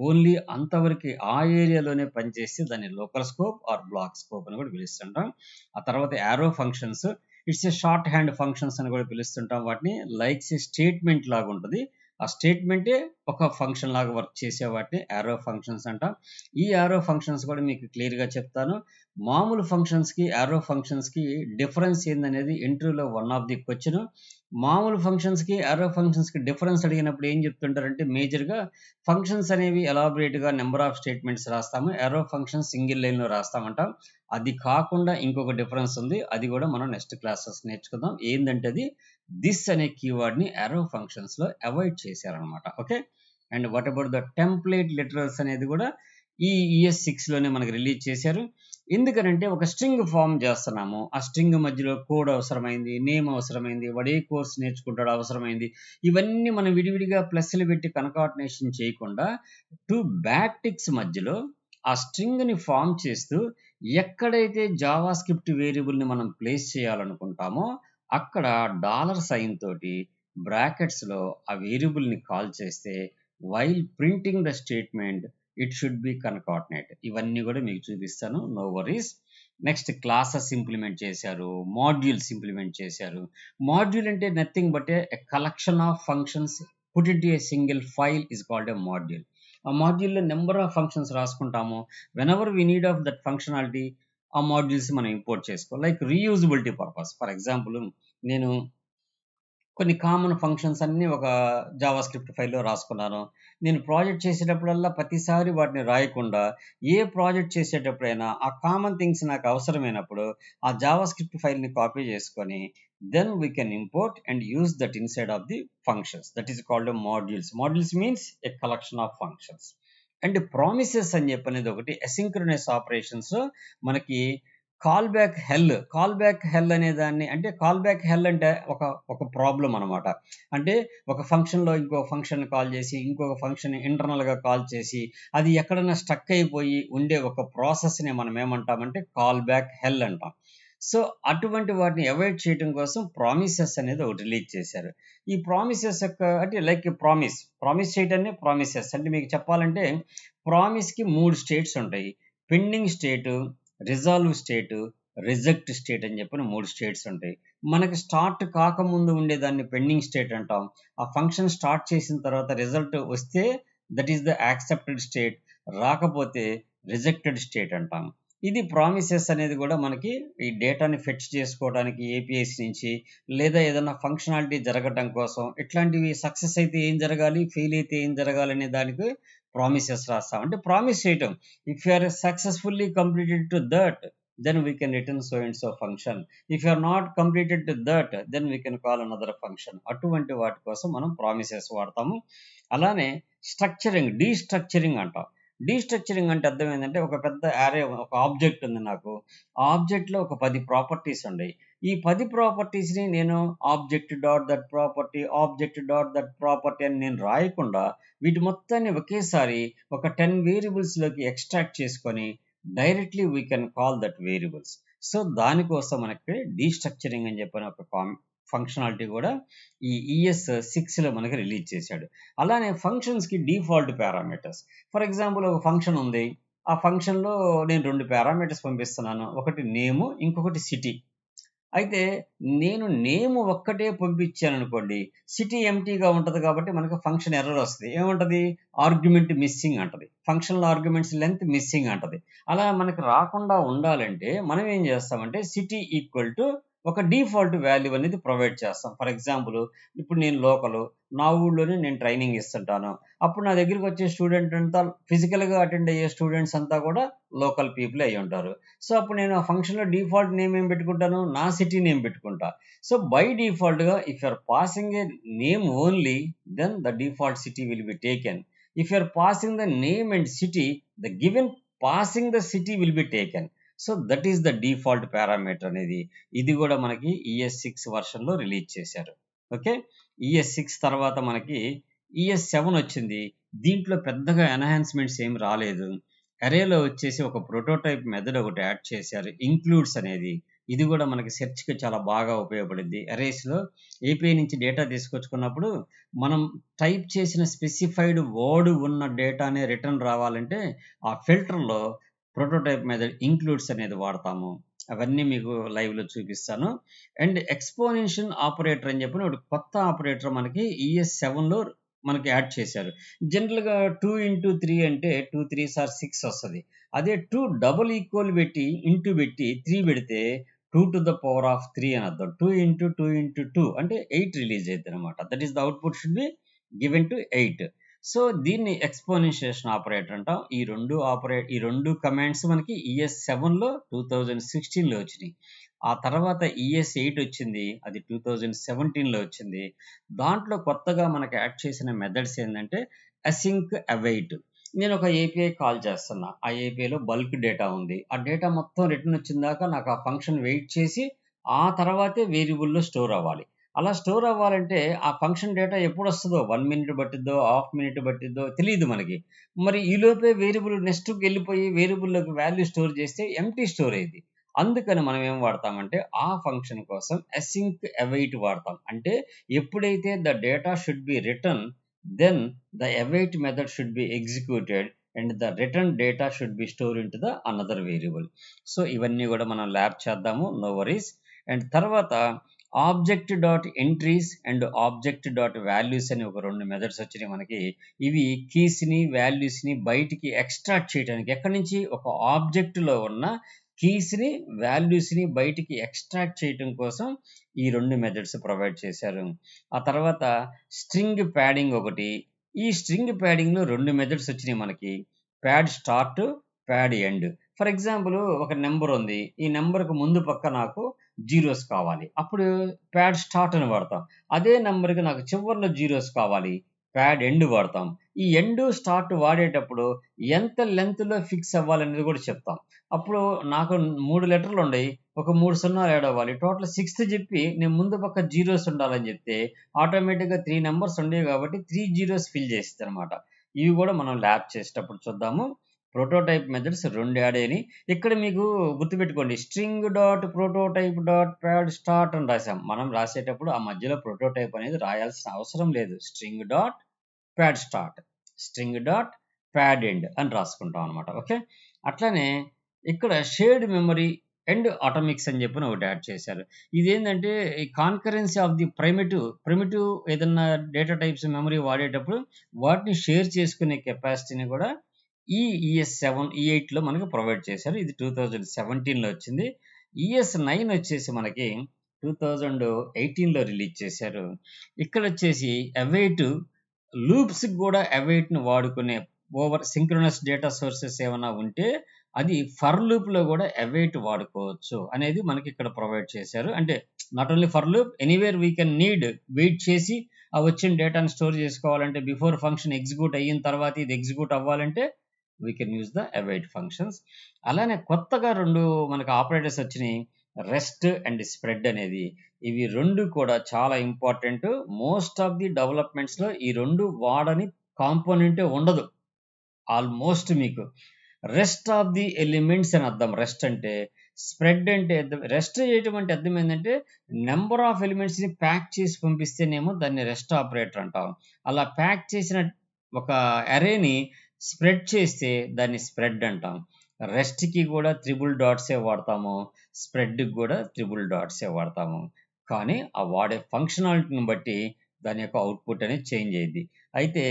ఓన్లీ అంతవరకే ఆ ఏరియాలోనే పనిచేస్తే దాన్ని local scope or block scope అని కూడా పిలుస్తుంటాం. ఆ తర్వాత arrow functions it's a shorthand functions అని కూడా పిలుస్తుంటాం. వాటిని లైక్స్ ఏ స్టేట్మెంట్ లాగా ఉంటుంది. ఆ స్టేట్మెంటే ఒక ఫంక్షన్ లాగా వర్క్ చేసే వాటిని యారో ఫంక్షన్స్ అంటాం. ఈ యారో ఫంక్షన్స్ కూడా మీకు క్లియర్‌గా చెప్తాను. మామూలు ఫంక్షన్స్‌కి, యారో ఫంక్షన్స్‌కి డిఫరెన్స్ ఏందనేది ఇంటర్వ్యూలో వన్ ఆఫ్ ది క్వెషన్. మామూలు ఫంక్షన్స్‌కి, యారో ఫంక్షన్స్‌కి డిఫరెన్స్ అడిగినప్పుడు ఏం చెప్తుంటారంటే మేజర్‌గా ఫంక్షన్స్ అనేవి ఎలాబొరేట్‌గా నంబర్ ఆఫ్ స్టేట్మెంట్స్ రాస్తాము. యారో ఫంక్షన్ సింగిల్ లైన్‌లో రాస్తామంటాం. అది కాకుండా ఇంకొక డిఫరెన్స్ ఉంది. అది కూడా మనం నెక్స్ట్ క్లాసెస్ నేర్చుకుందాం. ఏందంటే అది థిస్ అనే కీవర్డ్‌ని యారో ఫంక్షన్స్‌లో అవాయిడ్ చేశారనమాట. Okay. And what about the template literals అనేది కూడా ఈ ES6లోనే మనకు రిలీజ్ చేశారు. ఎందుకనంటే ఒక స్ట్రింగ్ ఫార్మ్ చేస్తున్నాము. ఆ స్ట్రింగ్ మధ్యలో కోడ్ అవసరమైంది, నేమ్ అవసరమైంది, వాడు ఏ కోర్స్ నేర్చుకుంటాడో అవసరమైంది. ఇవన్నీ మనం విడివిడిగా ప్లస్‌లు పెట్టి కన్కాటినేషన్ చేయకుండా 2 బ్యాక్‌టిక్స్ మధ్యలో ఆ స్ట్రింగ్‌ని ఫార్మ్ చేస్తూ ఎక్కడైతే జావా స్క్రిప్ట్ వేరియబుల్‌ని మనం ప్లేస్ చేయాలనుకుంటామో అక్కడ డాలర్ సైన్ తోటి బ్రాకెట్స్‌లో ఆ వేరియబుల్‌ని కాల్ చేస్తే while printing the statement it should be concatenate. ఇవన్నీ కూడా మీకు చూపిస్తాను. No worries. Next classes implement చేశారు. మాడ్యూల్స్ ఇంప్లిమెంట్ చేశారు. మాడ్యూల్ అంటే nothing but a collection of functions put into a single file is called a module. ఆ మాడ్యూల్‌లో number of functions రాసుకుంటాము. Whenever we need of that functionality ఆ modules మనం import చేసుకోవాలి. Like reusability purpose. For example నేను కొన్ని common functions అన్నీ ఒక జావా స్క్రిప్ట్ ఫైల్‌లో రాసుకున్నాను. నేను ప్రాజెక్ట్ చేసేటప్పుడల్లా ప్రతిసారి వాటిని రాయకుండా, ఏ ప్రాజెక్ట్ చేసేటప్పుడైనా ఆ కామన్ థింగ్స్ నాకు అవసరమైనప్పుడు, ఆ జావా స్క్రిప్ట్ ఫైల్‌ని కాపీ చేసుకొని, then we can import and use that inside of the functions. That is called modules. Modules means a collection of functions. And promises అని చెప్పనేది ఒకటి అసింక్రోనస్ ఆపరేషన్స్‌లో మనకి కాల్ బ్యాక్ హెల్ అనే దాన్ని అంటే కాల్ బ్యాక్ హెల్ అంటే ఒక ప్రాబ్లమ్ అనమాట. అంటే ఒక ఫంక్షన్‌లో ఇంకో ఫంక్షన్‌ని కాల్ చేసి, ఇంకొక ఫంక్షన్ ఇంటర్నల్‌గా కాల్ చేసి, అది ఎక్కడన్నా స్టక్ అయిపోయి ఉండే ఒక ప్రాసెస్‌ని మనం ఏమంటామంటే కాల్ బ్యాక్ హెల్ అంటాం. సో, అటువంటి వాటిని అవాయిడ్ చేయడం కోసం ప్రామిసెస్ అనేది ఒకటి రిలీజ్ చేశారు. ఈ ప్రామిసెస్ యొక్క అంటే లైక్ ప్రామిస్ చేయడాన్ని ప్రామిసెస్ అంటే మీకు చెప్పాలంటే ప్రామిస్‌కి 3 స్టేట్స్ ఉంటాయి. పెండింగ్ స్టేటు, రిజాల్వ్ స్టేటు, రిజెక్ట్ స్టేట్ అని చెప్పని 3 స్టేట్స్ ఉంటాయి. మనకి స్టార్ట్ కాకముందు ఉండేదాన్ని పెండింగ్ స్టేట్ అంటాం. ఆ ఫంక్షన్ స్టార్ట్ చేసిన తర్వాత రిజల్ట్ వస్తే that is the accepted state. రాకపోతే రిజెక్టెడ్ స్టేట్ అంటాం. ఇది ప్రామిసెస్ అనేది కూడా మనకి ఈ డేటాని ఫెచ్ చేసుకోవడానికి ఏపీఐస్ నుంచి లేదా ఏదైనా ఫంక్షనాలిటీ జరగటం కోసం ఇట్లాంటివి సక్సెస్ అయితే ఏం జరగాలి, ఫెయిల్ అయితే ఏం జరగాలి అనే దానికి ప్రామిసెస్ రాస్తాం. అంటే ప్రామిస్ చేయటం. If you are successfully completed to that, then we can return so and so function. If you are not completed to that, then we can call another function. అటువంటి వాటి కోసం మనం ప్రామిసెస్ వాడతాము. అలానే destructuring అంటాం. Destructuring అంటే అర్థం ఏంటంటే ఒక పెద్ద యారే ఒక ఆబ్జెక్ట్ ఉంది నాకు. ఆ ఆబ్జెక్ట్‌లో ఒక 10 ప్రాపర్టీస్ ఉన్నాయి. ఈ 10 ప్రాపర్టీస్‌ని నేను object dot that property, object dot that property అని నేను రాయకుండా వీటి మొత్తాన్ని ఒకేసారి ఒక 10 వేరియబుల్స్‌లోకి ఎక్స్ట్రాక్ట్ చేసుకొని directly we can call that variables. So, దానికోసం మనకి డీస్ట్రక్చరింగ్ అని చెప్పని ఒక ఫంక్షనాలిటీ కూడా ఈ ES6లో మనకి రిలీజ్ చేశాడు. అలానే ఫంక్షన్స్‌కి డిఫాల్ట్ పారామీటర్స్. ఫర్ ఎగ్జాంపుల్ ఒక ఫంక్షన్ ఉంది. ఆ ఫంక్షన్‌లో నేను 2 పారామీటర్స్ పంపిస్తున్నాను. ఒకటి నేము, ఇంకొకటి సిటీ. అయితే నేను నేమ్ ఒక్కటే పంపించాననుకోండి, సిటీ ఎంప్టీగా ఉంటది కాబట్టి మనకు ఫంక్షన్ ఎర్రర్ వస్తది. ఏమంటది? ఆర్గ్యుమెంట్ మిస్సింగ్ అంటది. ఫంక్షనల్ ఆర్గ్యుమెంట్స్ లెంగ్త్ మిస్సింగ్ అంటది. అలా మనకు రాకుండా ఉండాలంటే మనం ఏం చేస్తామంటే సిటీ ఈక్వల్ టు ఒక డిఫాల్ట్ వాల్యూ అనేది ప్రొవైడ్ చేస్తాం. ఫర్ ఎగ్జాంపుల్ ఇప్పుడు నేను లోకలు, నా ఊళ్ళోనే నేను ట్రైనింగ్ ఇస్తుంటాను. అప్పుడు నా దగ్గరికి వచ్చే స్టూడెంట్ అంతా ఫిజికల్‌గా అటెండ్ అయ్యే స్టూడెంట్స్ అంతా కూడా లోకల్ పీపులే అయ్యుంటారు. సో, అప్పుడు నేను ఆ ఫంక్షన్‌లో డిఫాల్ట్ నేమ్ ఏం పెట్టుకుంటాను? నా సిటీ నేమ్ పెట్టుకుంటా. సో, బై డిఫాల్ట్‌గా if you are passing a name only, then the default city will be taken. If you are passing the name and city, the given passing the city will be taken. So, that is the default parameter అనేది. ఇది కూడా మనకి ES6 వెర్షన్‌లో release చేశారు. Okay. ES6 తర్వాత మనకి ES7 వచ్చింది. దీంట్లో పెద్దగా ఎన్హాన్స్‌మెంట్స్ ఏమి రాలేదు. అరేలో వచ్చేసి ఒక ప్రోటోటైప్ మెథడ్ ఒకటి యాడ్ చేశారు. ఇంక్లూడ్స్ అనేది. ఇది కూడా మనకి సెర్చ్‌కి చాలా బాగా ఉపయోగపడిద్ది. అరేస్‌లో ఏపీఐ నుంచి డేటా తీసుకొచ్చుకున్నప్పుడు మనం టైప్ చేసిన స్పెసిఫైడ్ వర్డ్ ఉన్న డేటానే రిటర్న్ రావాలంటే ఆ ఫిల్టర్‌లో ప్రోటోటైప్ మెథడ్ ఇంక్లూడ్స్ అనేది వాడతాము. అవన్నీ మీకు లైవ్‌లో చూపిస్తాను. అండ్ ఎక్స్‌పోనెన్షియల్ ఆపరేటర్ అని చెప్పి ఒకటి కొత్త ఆపరేటర్ మనకి ES7లో మనకి యాడ్ చేశారు. జనరల్‌గా 2 × 3 అంటే 2 3s ఆర్ 6 వస్తది. అదే 2 డబుల్ ఈక్వల్ పెట్టి, ఇంటూ పెట్టి 3 పెడితే 2 to the power of 3 అని అర్థం. 2 × 2 × 2 అంటే 8 రిలీజ్ అయిద్దనమాట. That is the output should be given to 8. So, దీన్ని ఎక్స్‌పోనెన్షియేషన్ ఆపరేటర్ అంటాం. ఈ 2 కమాండ్స్ మనకి ES7లో 2016లో వచ్చినియి. ఆ తర్వాత ES8 వచ్చింది. అది 2017లో వచ్చింది. దాంట్లో కొత్తగా మనకు యాడ్ చేసిన మెథడ్స్ ఏందంటే అసింక్ అవైట్. నేను ఒక ఏపీఐ కాల్ చేస్తున్నా. ఆ ఏపీఐలో బల్క్ డేటా ఉంది. ఆ డేటా మొత్తం రిటర్న్ వచ్చిందాకా నాకు ఆ ఫంక్షన్ వెయిట్ చేసి, ఆ తర్వాతే వేరియబుల్‌లో స్టోర్ అవ్వాలి. అలా స్టోర్ అవ్వాలంటే ఆ ఫంక్షన్ డేటా ఎప్పుడొస్తదో 1 మినిట్ పట్టిద్దో, హాఫ్ మినిట్ పట్టిద్దో తెలీదు మనకి. మరి ఈలోపే వేరియబుల్ నెక్స్ట్‌కెళ్ళిపోయి వేరియబుల్‌లోకి వాల్యూ స్టోర్ చేస్తే ఎంప్టీ స్టోర్ అయ్యిద్ది. అందుకని మనం ఏం వాడతామంటే ఆ ఫంక్షన్ కోసం అసింక్ అవైట్ వాడతాం. అంటే ఎప్పుడైతే the data should be return, then the await method should be executed and the return data should be store into the another variable. So, ఇవన్నీ కూడా మనం ల్యాబ్ చేద్దాము. No worries. అండ్ తర్వాత object dot entries and object dot values అని ఒక 2 methods వచ్చినాయి మనకి. ఇవి కీస్‌ని, వాల్యూస్‌ని బయటికి ఎక్స్ట్రాక్ట్ చేయడానికి, ఎక్కడి నుంచి ఒక ఆబ్జెక్ట్‌లో ఉన్న కీస్‌ని, వాల్యూస్‌ని బయటికి ఎక్స్ట్రాక్ట్ చేయటం కోసం ఈ 2 మెథడ్స్ ప్రొవైడ్ చేశారు. ఆ తర్వాత స్ట్రింగ్ ప్యాడింగ్ ఒకటి. ఈ స్ట్రింగ్ ప్యాడింగ్‌లో 2 మెథడ్స్ వచ్చినాయి మనకి. Pad start, pad end. For example ఒక నంబర్ ఉంది. ఈ నంబర్‌కి ముందు పక్క నాకు జీరోస్ కావాలి. అప్పుడు ప్యాడ్ స్టార్ట్ అని వాడతాం. అదే నంబర్‌కి నాకు చివర్లో జీరోస్ కావాలి. ప్యాడ్ ఎండ్ వాడతాం. ఈ ఎండ్, స్టార్ట్ వాడేటప్పుడు ఎంత లెంగ్త్‌లో ఫిక్స్ అవ్వాలనేది కూడా చెప్తాం. అప్పుడు నాకు 3 లెటర్లుండయి. ఒక 3 సున్నాలు యాడ్ అవ్వాలి. టోటల్ 6థ్ చెప్పి నేను ముందు పక్క జీరోస్ ఉండాలని చెప్తే ఆటోమేటిక్‌గా 3 నంబర్స్ ఉండేవి కాబట్టి 3 జీరోస్ ఫిల్ చేసిద్దనమాట. ఇవి కూడా మనం ల్యాబ్ చేసేటప్పుడు చూద్దాము. ప్రోటోటైప్ మెథడ్స్ 2 యాడ్ అయినాయి. ఇక్కడ మీకు గుర్తుపెట్టుకోండి, string dot prototype dot pad start అని రాసాం. మనం రాసేటప్పుడు ఆ మధ్యలో ప్రోటోటైప్ అనేది రాయాల్సిన అవసరం లేదు. String dot pad start, string dot pad end అని రాసుకుంటాం అనమాట. ఓకే. అట్లనే ఇక్కడ షేర్డ్ మెమరీ అండ్ అటామిక్స్ అని చెప్పి ఒకటి యాడ్ చేశారు. ఇదేంటంటే ఈ కాన్కరెన్సీ ఆఫ్ ది ప్రిమిటివ్ ఏదన్నా డేటా టైప్స్ మెమరీ వాడేటప్పుడు వాటిని షేర్ చేసుకునే కెపాసిటీని కూడా ఈ ES7, E8లో మనకి ప్రొవైడ్ చేశారు. ఇది 2017లో వచ్చింది. ES9 వచ్చేసి మనకి 2018లో రిలీజ్ చేశారు. ఇక్కడొచ్చేసి అవైట్ లూప్స్‌కి కూడా అవైట్‌ని వాడుకునే ఓవర్ సింక్రోనస్ డేటా సోర్సెస్ ఏమన్నా ఉంటే అది ఫర్ లూప్‌లో కూడా అవైట్ వాడుకోవచ్చు అనేది మనకి ఇక్కడ ప్రొవైడ్ చేశారు. అంటే not only for loop, anywhere we can need wait చేసి ఆ వచ్చిన డేటాను స్టోర్ చేసుకోవాలంటే బిఫోర్ ఫంక్షన్ ఎగ్జిక్యూట్ అయిన తర్వాత ఇది ఎగ్జిక్యూట్ అవ్వాలంటే we can use the await functions. అలానే కొత్తగా 2 మనకు ఆపరేటర్స్ వచ్చినాయి. రెస్ట్ అండ్ స్ప్రెడ్ అనేది. ఇవి 2 కూడా చాలా ఇంపార్టెంట్. మోస్ట్ ఆఫ్ ది డెవలప్‌మెంట్స్‌లో ఈ 2 వాడని కాంపోనెంటే ఉండదు. ఆల్మోస్ట్ మీకు రెస్ట్ ఆఫ్ ది ఎలిమెంట్స్ అని అర్థం రెస్ట్ అంటే. స్ప్రెడ్ అంటే రెస్ట్ చేయటం అంటే అర్థం ఏంటంటే నంబర్ ఆఫ్ ఎలిమెంట్స్‌ని ప్యాక్ చేసి పంపిస్తేనేమో దాన్ని రెస్ట్ ఆపరేటర్ అంటాం. అలా ప్యాక్ చేసిన ఒక అరేని స్ప్రెడ్ చేస్తే దాన్ని స్ప్రెడ్ అంటాం. రెస్ట్‌కి కూడా త్రిబుల్ డాట్సే వాడతాము. స్ప్రెడ్‌కి కూడా త్రిబుల్ డాట్సే వాడతాము. కానీ ఆ వాడే ఫంక్షనాలిటీని బట్టి దాని యొక్క అవుట్‌పుట్ అనేది చేంజ్ అయ్యిద్ది. అయితే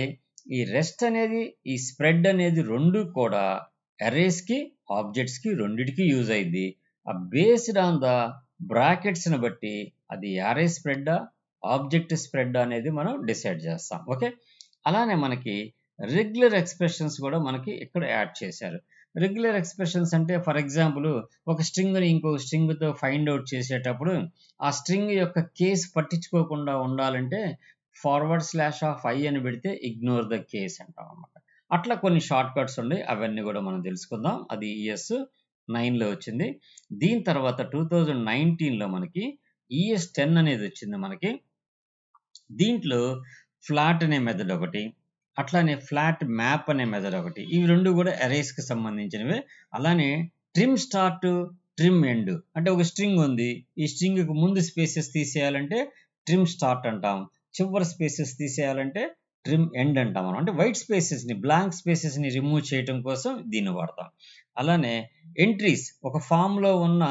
ఈ రెస్ట్ అనేది, ఈ స్ప్రెడ్ అనేది 2 కూడా అరేస్‌కి, ఆబ్జెక్ట్స్‌కి రెండిటికి యూజ్ అయ్యిద్ది. బేస్డ్ ఆన్ ద బ్రాకెట్స్ని బట్టి అది యారే స్ప్రెడ్డా ఆబ్జెక్ట్ స్ప్రెడ్ అనేది మనం డిసైడ్ చేస్తాం. ఓకే, అలానే మనకి రెగ్యులర్ ఎక్స్ప్రెషన్స్ కూడా మనకి ఇక్కడ యాడ్ చేశారు. రెగ్యులర్ ఎక్స్ప్రెషన్స్ అంటే ఫర్ ఎగ్జాంపుల్ ఒక స్ట్రింగ్ని ఇంకో స్ట్రింగ్తో ఫైండ్ అవుట్ చేసేటప్పుడు ఆ స్ట్రింగ్ యొక్క కేస్ పట్టించుకోకుండా ఉండాలంటే ఫార్వర్డ్ స్లాష్ ఆఫ్ ఐ అని పెడితే ఇగ్నోర్ ద కేస్ అంటాం అనమాట. అట్లా కొన్ని షార్ట్ కట్స్ ఉన్నాయి, అవన్నీ కూడా మనం తెలుసుకుందాం. అది ES 9లో వచ్చింది. దీని తర్వాత 2019లో మనకి ES 10 అనేది వచ్చింది మనకి. దీంట్లో ఫ్లాట్ అనే మెథడ్ ఒకటి, అట్లానే ఫ్లాట్ మ్యాప్ అనే మెథడ్ ఒకటి. ఇవి రెండు కూడా అరేస్కి సంబంధించినవే. అలానే ట్రిమ్ స్టార్ట్ ట్రిమ్ ఎండ్ అంటే ఒక స్ట్రింగ్ ఉంది, ఈ స్ట్రింగ్కి ముందు స్పేసెస్ తీసేయాలంటే ట్రిమ్ స్టార్ట్ అంటాం, చివరి స్పేసెస్ తీసేయాలంటే ట్రిమ్ ఎండ్ అంటాం మనం. అంటే వైట్ స్పేసెస్ని బ్లాంక్ స్పేసెస్ని రిమూవ్ చేయడం కోసం దీన్ని వాడతాం. అలానే ఎంట్రీస్, ఒక ఫామ్లో ఉన్న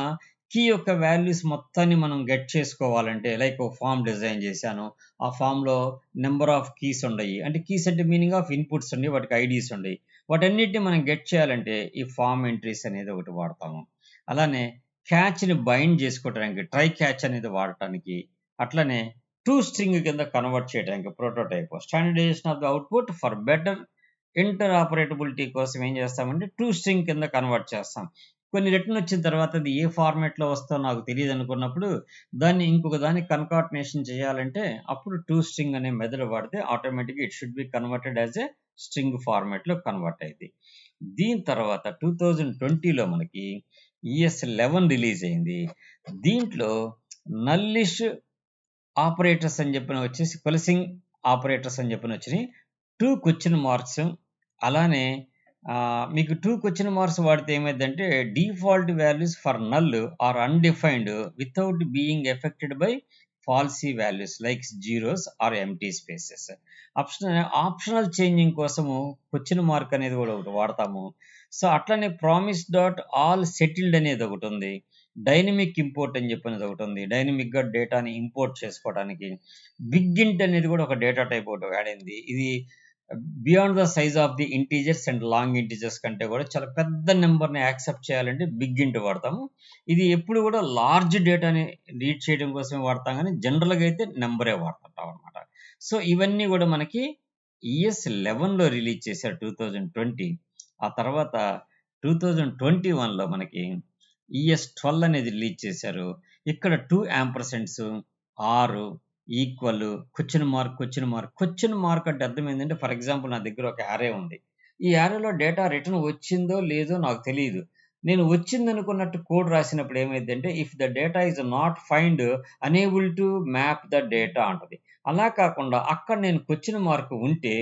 కీ యొక్క వాల్యూస్ మొత్తాన్ని మనం గెట్ చేసుకోవాలంటే లైక్ ఒక ఫామ్ డిజైన్ చేశాను, ఆ ఫామ్లో నెంబర్ ఆఫ్ కీస్ ఉన్నాయి, అంటే కీస్ అంటే మీనింగ్ ఆఫ్ ఇన్పుట్స్ ఉన్నాయి, వాటికి ఐడీస్ ఉన్నాయి, వాటన్నిటిని మనం గెట్ చేయాలంటే ఈ ఫామ్ ఎంట్రీస్ అనేది ఒకటి వాడతాము. అలానే క్యాచ్ని బైండ్ చేసుకోవడానికి ట్రై క్యాచ్ అనేది వాడటానికి, అట్లనే టూ స్ట్రింగ్ కింద కన్వర్ట్ చేయడానికి prototype standardization of the output for better interoperability కోసం ఏం చేస్తామంటే టూ స్ట్రింగ్ కింద కన్వర్ట్ చేస్తాం. కొన్ని రిటర్న్ వచ్చిన తర్వాత అది ఏ ఫార్మాట్లో వస్తుందో నాకు తెలియదు అనుకున్నప్పుడు దాన్ని ఇంకొక దానికి కన్కాటినేషన్ చేయాలంటే అప్పుడు టూ స్ట్రింగ్ అనే మెథడ్ వాడితే ఆటోమేటిక్గా it should be converted as a string ఫార్మాట్లో కన్వర్ట్ అయింది. దీని తర్వాత 2020లో మనకి ES 11 రిలీజ్ అయింది. దీంట్లో నల్లిష్ ఆపరేటర్స్ అని చెప్పిన వచ్చేసి కొలిసింగ్ ఆపరేటర్స్ అని చెప్పిన వచ్చినాయి. 2 క్వశ్చన్ మార్క్స్, అలానే మీకు 2 క్వశ్చన్ మార్క్స్ వాడితే ఏమైందంటే default values for null or undefined without being affected by falsy values like zeros or empty spaces. Optional changing కోసము క్వశ్చన్ మార్క్ అనేది కూడా ఒకటి వాడతాము. సో అట్లనే ప్రామిస్ డాట్ ఆల్ సెటిల్డ్ అనేది ఒకటి ఉంది. డైనమిక్ ఇంపోర్ట్ అని చెప్పినది ఒకటి ఉంది, డైనమిక్గా డేటాని ఇంపోర్ట్ చేసుకోవడానికి. బిగ్ ఇంట్ అనేది కూడా ఒక డేటా టైప్ ఒకటి వాడింది. ఇది beyond the size of the integers and long integers కంటే కూడా చాలా పెద్ద నెంబర్ని యాక్సెప్ట్ చేయాలంటే బిగ్ ఇంట్ వాడతాము. ఇది ఎప్పుడు కూడా లార్జ్ డేటాని రీడ్ చేయడం కోసమే వాడతాం, కానీ జనరల్గా అయితే నెంబరే వాడుతుంటాం అనమాట. సో ఇవన్నీ కూడా మనకి ES 11లో రిలీజ్ చేశారు 2020. ఆ తర్వాత 2021లో మనకి ES 12 అనేది రిలీజ్ చేశారు. ఇక్కడ 2 యాంపర్సెంట్స్, 6 ఈక్వల్ క్వశ్చన్ మార్క్ అంటే అర్థం ఏంటంటే ఫర్ ఎగ్జాంపుల్ నా దగ్గర ఒక యారే ఉంది, ఈ యారేలో డేటా రిటర్న్ వచ్చిందో లేదో నాకు తెలియదు, నేను వచ్చింది అనుకున్నట్టు కోడ్ రాసినప్పుడు ఏమైందంటే if the data is not find unable to map the data అంటది. అలా కాకుండా అక్కడ నేను క్వశ్చన్ మార్క్ ఉంటే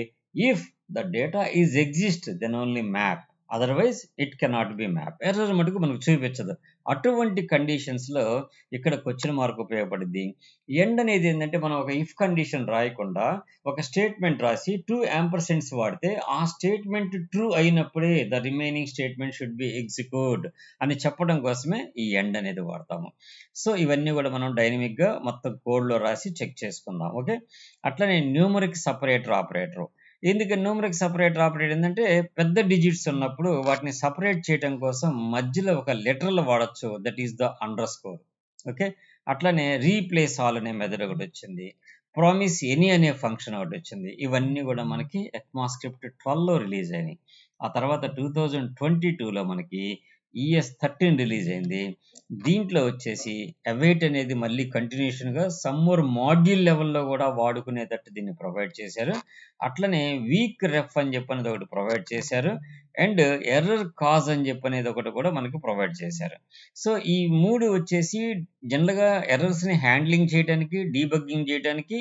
if the data is exist then only map, otherwise it cannot be map. Error మటుకు మనకు చూపించదు. అటువంటి కండిషన్స్లో ఇక్కడ క్వశ్చన్ మార్క్ ఉపయోగపడుద్ది. ఎండ్ అనేది ఏంటంటే మనం ఒక ఇఫ్ కండిషన్ రాయకుండా ఒక స్టేట్మెంట్ రాసి 2 యాంపర్సెంట్స్ వాడితే ఆ స్టేట్మెంట్ ట్రూ అయినప్పుడే the remaining statement should be execute అని చెప్పడం కోసమే ఈ ఎండ్ అనేది వాడతాము. సో ఇవన్నీ కూడా మనం డైనమిక్గా మొత్తం కోడ్లో రాసి చెక్ చేసుకుందాం. ఓకే, అట్లనే న్యూమరిక్ సపరేటర్ ఆపరేటర్. ఎందుకంటే న్యూమరిక్ సపరేటర్ ఆపరేటర్ ఏంటంటే పెద్ద డిజిట్స్ ఉన్నప్పుడు వాటిని సపరేట్ చేయడం కోసం మధ్యలో ఒక లెటర్లు వాడచ్చు, that is the under score. Okay, అట్లనే రీప్లేస్ ఆల్ అనే మెథడ్ ఒకటి వచ్చింది, ప్రామిస్ ఎనీ అనే ఫంక్షన్ ఒకటి వచ్చింది. ఇవన్నీ కూడా మనకి ECMAScript 12లో రిలీజ్ అయినాయి. ఆ తర్వాత 2022లో మనకి ES 13 రిలీజ్ అయింది. దీంట్లో వచ్చేసి అవైట్ అనేది మళ్ళీ కంటిన్యూషన్గా సమ్మోర్ మాడ్యూల్ లెవెల్లో కూడా వాడుకునేటట్టు దీన్ని ప్రొవైడ్ చేశారు. అట్లనే వీక్ రెఫ్ అని చెప్పనేది ఒకటి ప్రొవైడ్ చేశారు, అండ్ ఎర్రర్ కాజ్ అని చెప్పనేది ఒకటి కూడా మనకి ప్రొవైడ్ చేశారు. సో ఈ మూడు వచ్చేసి జనరల్గా ఎర్రర్స్ని హ్యాండ్లింగ్ చేయడానికి, డీబగ్గింగ్ చేయడానికి,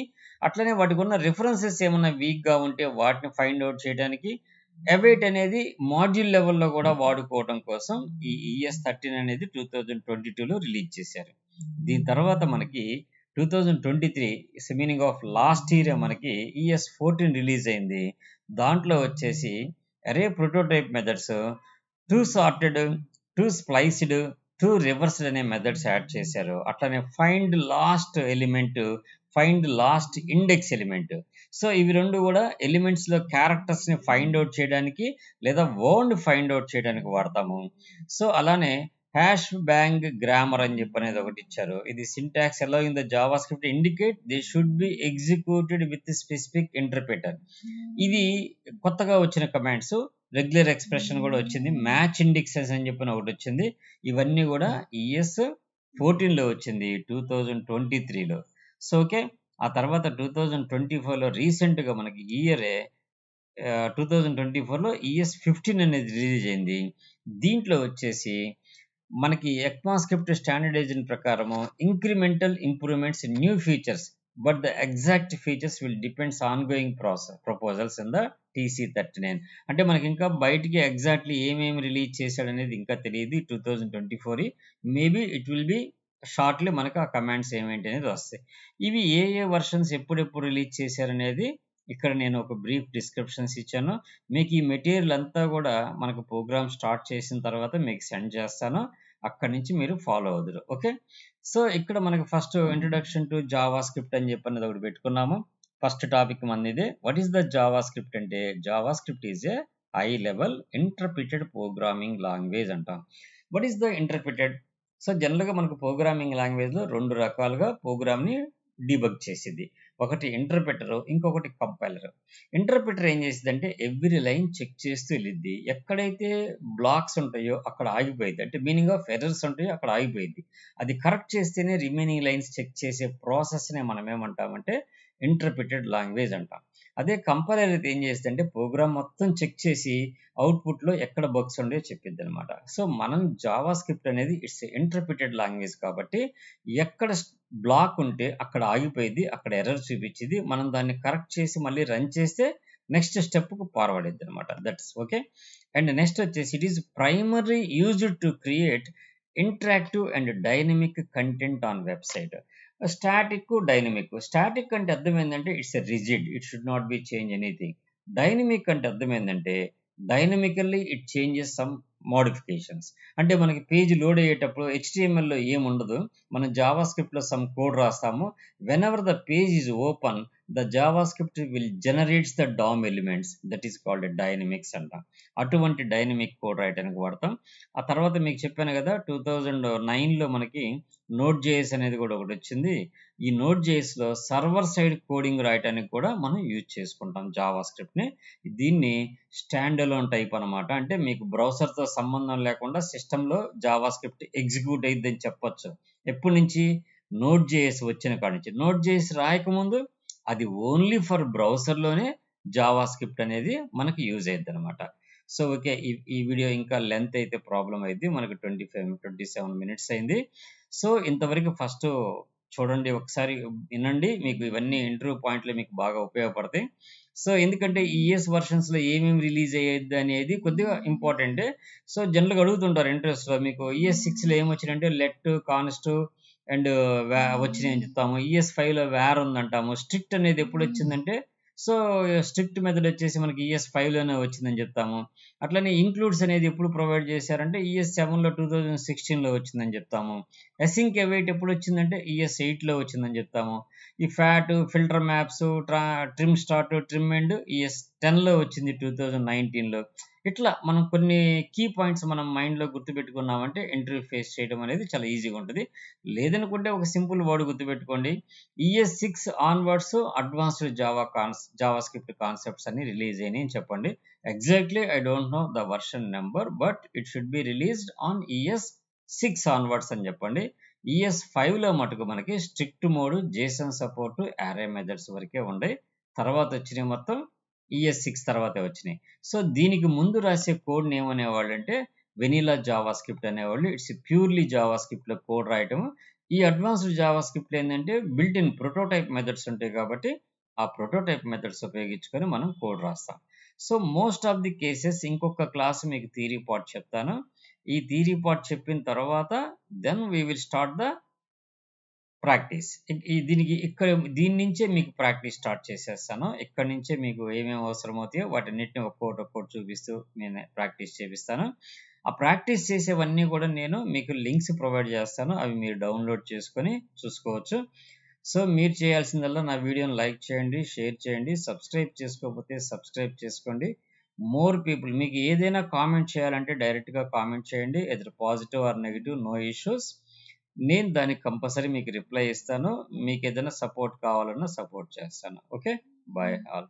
అట్లనే వాటికి ఉన్న రిఫరెన్సెస్ ఏమన్నా వీక్గా ఉంటే వాటిని ఫైండ్ అవుట్ చేయడానికి అవైట్ అనేది మాడ్యూల్ లెవెల్లో కూడా వాడుకోవడం కోసం ఈ ES 13 అనేది 2022లో రిలీజ్ చేశారు. దీని తర్వాత మనకి 2023 మీనింగ్ ఆఫ్ లాస్ట్ ఇయర్ మనకి ES 14 రిలీజ్ అయింది. దాంట్లో వచ్చేసి అరే ప్రోటోటైప్ మెథడ్స్, 2 సార్టెడ్, 2 స్ప్లైస్డ్, 2 రివర్స్డ్ అనే మెథడ్స్ యాడ్ చేశారు. అట్లనే find last element, find last index element. So ఇవి రెండు కూడా ఎలిమెంట్స్లో క్యారెక్టర్స్ని ఫైండ్ అవుట్ చేయడానికి లేదా వర్డ్ ఫైండ్ అవుట్ చేయడానికి వాడతాము. సో అలానే హ్యాష్ బ్యాంగ్ గ్రామర్ అని చెప్పి అనేది ఒకటి ఇచ్చారు. ఇది syntax allowing the JavaScript indicate they should be executed with specific interpreter. ఇది కొత్తగా వచ్చిన కమాండ్స్. రెగ్యులర్ ఎక్స్ప్రెషన్ కూడా వచ్చింది. మ్యాచ్ ఇండెక్సెస్ అని చెప్పిన ఒకటి వచ్చింది. ఇవన్నీ కూడా ES 14లో వచ్చింది 2023లో. సో ఓకే, ఆ తర్వాత 2024లో రీసెంట్గా మనకి ఇయరే 2024లో ES 15 అనేది రిలీజ్ అయింది. దీంట్లో వచ్చేసి మనకి ECMAScript స్టాండర్డైజేషన్ ప్రకారము incremental improvements, new features, but the exact features will depends on going proposals in the TC39. అంటే మనకి ఇంకా బయటికి ఎగ్జాక్ట్లీ ఏమేమి రిలీజ్ చేశాడు అనేది ఇంకా తెలియదు. 2024 maybe it will be shortly మనకు ఆ కమాండ్స్ ఏమేంటి అనేది వస్తాయి. ఇవి ఏ వర్షన్స్ ఎప్పుడెప్పుడు రిలీజ్ చేశారనేది ఇక్కడ నేను ఒక బ్రీఫ్ డిస్క్రిప్షన్స్ ఇచ్చాను. మీకు ఈ మెటీరియల్ అంతా కూడా మనకు ప్రోగ్రామ్ స్టార్ట్ చేసిన తర్వాత మీకు సెండ్ చేస్తాను. అక్కడి నుంచి మీరు ఫాలో అవుదురు. ఓకే, సో ఇక్కడ మనకి first introduction to JavaScript అని చెప్పి అనేది ఒకటి పెట్టుకున్నాము. ఫస్ట్ టాపిక్ మన ఇదే. What is the JavaScript అంటే, JavaScript is a high level interpreted programming language అంటాం. What is the interpreted? So జనరల్గా మనకు ప్రోగ్రామింగ్ లాంగ్వేజ్లో రెండు రకాలుగా ప్రోగ్రామ్ని డీబగ్ చేసేది. ఒకటి ఇంటర్ప్రిటర్, ఇంకొకటి కంపైలర్. ఇంటర్ప్రిటర్ ఏం చేసింది అంటే ఎవ్రీ లైన్ చెక్ చేస్తూ వెళ్ళిద్ది. ఎక్కడైతే బ్లాక్స్ ఉంటాయో అక్కడ ఆగిపోయింది, అంటే మీనింగ్ ఆఫ్ ఎర్రర్స్ ఉంటాయో అక్కడ ఆగిపోయింది. అది కరెక్ట్ చేస్తేనే రిమైనింగ్ లైన్స్ చెక్ చేసే ప్రాసెస్నే మనం ఏమంటామంటే ఇంటర్ప్రిటెడ్ లాంగ్వేజ్ అంటాం. అదే కంపైలర్ అయితే ఏం చేస్తుందంటే ప్రోగ్రామ్ మొత్తం చెక్ చేసి అవుట్పుట్లో ఎక్కడ బగ్స్ ఉండేవో చెప్పిద్ది అనమాట. సో మనం జావా స్క్రిప్ట్ అనేది ఇట్స్ ఇంటర్ప్రిటెడ్ లాంగ్వేజ్ కాబట్టి ఎక్కడ బ్లాక్ ఉంటే అక్కడ ఆగిపోయింది, అక్కడ ఎర్రర్ చూపించింది. మనం దాన్ని కరెక్ట్ చేసి మళ్ళీ రన్ చేస్తే నెక్స్ట్ స్టెప్కు ఫార్వర్డ్ అయింది అనమాట. That's okay. అండ్ నెక్స్ట్ వచ్చేసి it is primary used to create interactive and dynamic content on website. Static, dynamic. Static అంటే అర్థం ఏంటంటే it's a rigid, it should not be change anything. Dynamic అంటే అర్థం ఏంటంటే dynamically it changes some modifications. అంటే మనకి page load అయ్యేటప్పుడు HTMLలో ఏముండదు, మనం జావా స్క్రిప్ట్లో సమ్ కోడ్ రాస్తాము. When ever the page is open the Java script will generates the DOM elements, that is called dynamics అంట. అటువంటి డైనమిక్ కోడ్ రాయడానికి వాడతాం. ఆ తర్వాత మీకు చెప్పాను కదా 2009లో మనకి Node.js అనేది కూడా ఒకటి వచ్చింది. ఈ Node.jsలో సర్వర్ సైడ్ కోడింగ్ రాయడానికి కూడా మనం యూజ్ చేసుకుంటాం జావా స్క్రిప్ట్ని. దీన్ని స్టాండ్ అలోన్ టైప్ అనమాట. అంటే మీకు బ్రౌజర్తో సంబంధం లేకుండా సిస్టంలో జావా స్క్రిప్ట్ ఎగ్జిక్యూట్ అయ్యిద్దని చెప్పొచ్చు. ఎప్పటి నుంచి? Node.js వచ్చిన కాడి నుంచి. Node.js రాయకముందు అది ఓన్లీ ఫర్ బ్రౌజర్లోనే జావా స్క్రిప్ట్ అనేది మనకి యూజ్ అయ్యిద్ది అనమాట. సో ఓకే, ఈ వీడియో ఇంకా లెంత్ అయితే ప్రాబ్లం అయింది. మనకు 27 మినిట్స్ అయింది. సో ఇంతవరకు ఫస్ట్ చూడండి, ఒకసారి వినండి. మీకు ఇవన్నీ ఇంటర్వ్యూ పాయింట్లు మీకు బాగా ఉపయోగపడతాయి. సో ఎందుకంటే ఈ ES వర్షన్స్లో ఏమేమి రిలీజ్ అయ్యేది అనేది కొద్దిగా ఇంపార్టెంటే. సో జనరల్గా అడుగుతుంటారు ఇంట్రెస్ట్లో, మీకు ES 6లో ఏమొచ్చినంటే లెట్, కాన్స్ట్ అండ్ వచ్చినాయి అని చెప్తాము. ES 5లో వేర్ ఉందంటాము. స్ట్రిక్ట్ అనేది ఎప్పుడు వచ్చిందంటే, సో స్ట్రిక్ట్ మెథడ్ వచ్చేసి మనకి ES 5లోనే వచ్చిందని చెప్తాము. అట్లనే ఇంక్లూడ్స్ అనేది ఎప్పుడు ప్రొవైడ్ చేశారంటే ES 7లో 2016లో వచ్చిందని చెప్తాము. అసింక్ అవైట్ ఎప్పుడు వచ్చిందంటే ES 8లో వచ్చిందని చెప్తాము. ఈ fat, filter maps, trim start, trim end ES 10లో వచ్చింది 2019లో. ఇట్లా మనం కొన్ని కీ పాయింట్స్ మనం మైండ్లో గుర్తుపెట్టుకున్నామంటే ఇంటర్వ్యూ ఫేస్ చేయడం అనేది చాలా ఈజీగా ఉంటుంది. లేదనుకుంటే ఒక సింపుల్ వర్డ్ గుర్తుపెట్టుకోండి, ES 6 onwards advanced Java script concepts అన్ని రిలీజ్ అయినాయి అని చెప్పండి. Exactly I don't know the version number, but it should be released on ES 6 onwards అని చెప్పండి. ES 5లో మటుకు మనకి స్ట్రిక్ట్ మోడ్, JSON సపోర్ట్, అరే మెథడ్స్ వరకే ఉండే. తర్వాత వచ్చినాయి మొత్తం ES 6 తర్వాతే వచ్చినాయి. సో దీనికి ముందు రాసే కోడ్ని ఏమనేవాళ్ళు అంటే వెనిలా జావా స్క్రిప్ట్ అనేవాళ్ళు. ఇట్స్ ప్యూర్లీ జావా స్క్రిప్ట్లో కోడ్ రాయటం. ఈ అడ్వాన్స్డ్ జావా స్క్రిప్ట్ ఏంటంటే బిల్ట్ ఇన్ ప్రోటోటైప్ మెథడ్స్ ఉంటాయి కాబట్టి ఆ ప్రోటోటైప్ మెథడ్స్ ఉపయోగించుకొని మనం కోడ్ రాస్తాం. So most of the cases ఇంకొక క్లాస్ మీకు థియరీ పార్ట్ చెప్తాను. ఈ థియరీ పార్ట్ చెప్పిన తర్వాత then we will start the practice. దీని నుంచే మీకు ప్రాక్టీస్ స్టార్ట్ చేసేస్తాను. ఇక్కడ నుంచే మీకు ఏమేమి అవసరమవుతాయో వాటన్నిటిని ఒక్కొక్కటి చూపిస్తూ నేను ప్రాక్టీస్ చేపిస్తాను. ఆ ప్రాక్టీస్ చేసేవన్నీ కూడా నేను మీకు లింక్స్ ప్రొవైడ్ చేస్తాను. అవి మీరు డౌన్లోడ్ చేసుకొని చూసుకోవచ్చు. సో మీరు చేయాల్సిందల్లా నా వీడియోని లైక్ చేయండి, షేర్ చేయండి, సబ్స్క్రైబ్ చేసుకోకపోతే సబ్స్క్రైబ్ చేసుకోండి. మోర్ పీపుల్ మీకు ఏదైనా కామెంట్ చేయాలంటే డైరెక్ట్‌గా కామెంట్ చేయండి. Either positive or negative no issues. నేను దానికి కంపల్సరీ మీకు రిప్లై ఇస్తాను. మీకేదైనా సపోర్ట్ కావాలన్నా సపోర్ట్ చేస్తాను. ఓకే. By all.